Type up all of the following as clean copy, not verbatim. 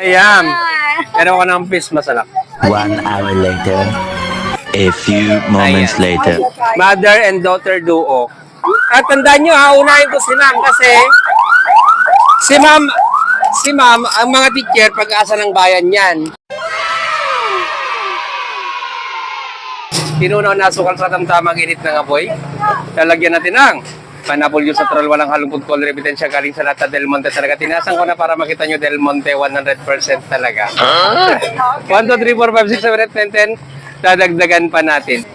Ayan. Meron ko ng fish masalak. 1 hour later. A few moments later. Mother and daughter duo. At tandaan nyo ha, unahin ko si ma'am kasi si ma'am, ang mga teacher, pag-asa ng bayan yan. Tinunaw na sukal sa tamtamang init ng apoy. Lalagyan natin ng pineapple juice sa troll, walang halong food color, ebidensya galing sa lata Del Monte talaga. Tinasan ko na para makita nyo Del Monte 100% talaga. 1, 2, 3, 4, 5, 6, 7, 8, 9, 10. Dadagdagan pa natin.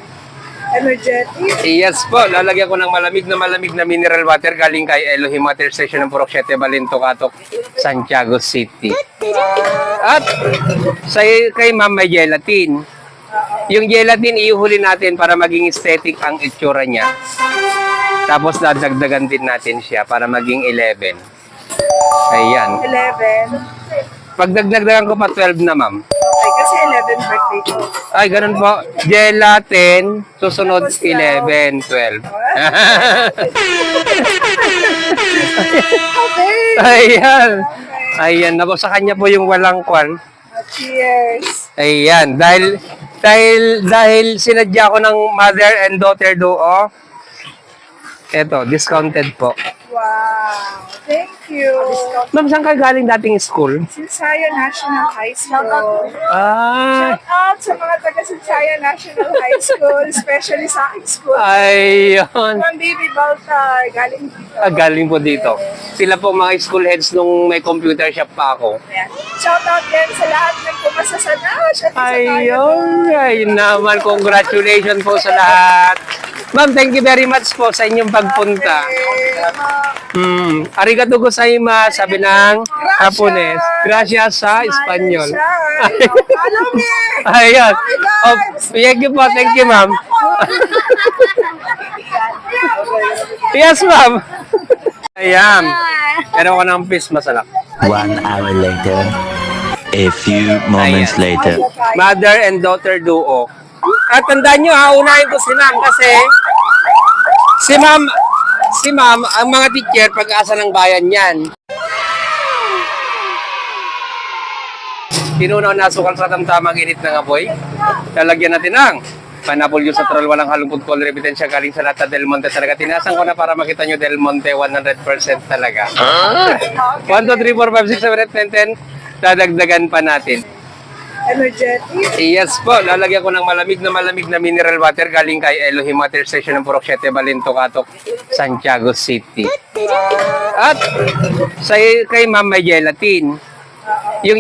Energetic. Yes po, lalagyan ko ng malamig na mineral water galing kay Elohim Water Station ng Purok 7, Balinto, Catok, Santiago City. At kay ma'am may gelatin. Yung gelatin ihuli natin para maging aesthetic ang itsura niya. Tapos dadagdagan din natin siya para maging 11. Ayan. 11. Pag dagdagan ko pa 12 na ma'am. Ay, kasi 11 birthday ko. Ay, ganun po. Gelatin, susunod 11, 12. Okay. Ayan. Ayan. Nako, sa kanya po yung walang kwan. Cheers. Ayan. Dahil sinadya ko ng mother and daughter duo. Eto, discounted po. Wow. Thank you. Ma'am, saan ka galing dating school? Sinsaya National High School. Ah, Shout out sa mga taga Sinsaya National High School, especially sa aking school. ayun. From Baby Baltar, galing dito. Galing po dito. Sila po mga school heads nung may computer shop pa ako. Ayan. Shout out din sa lahat ng pumasa sa NASH at sa Ayun, ayun naman. Congratulations po sa lahat. Ma'am, thank you very much po sa inyong pagpunta. Arigato gozaimasu, sabi ng Japones. Gracias sa Espanyol. Follow me! Ayan. Oh, thank you po, thank you ma'am. Yes ma'am. Ayan. Meron ko ng fish masalak. 1 hour later. A few moments later. Mother and daughter duo. At tandaan nyo ha, unahin ko si ma'am kasi si ma'am, ang mga teacher, pag-asa ng bayan yan. Tinunaw na sukal sa tamtamang init ng apoy. Lalagyan natin ng pineapple juice sa troll, walang halong food color, ebidensya galing sa lata Del Monte talaga. Tinasan ko na para makita nyo Del Monte 100% talaga. 1, 2, 3, 4, 5, 6, 7, 8, 9, 10. Dadagdagan pa natin. Energetic. Yes po, lalagyan ko ng malamig na mineral water galing kay Elohim Water Station ng Purok 7, Balinto, Catok, Santiago City. At kay ma'am may gelatin. Yung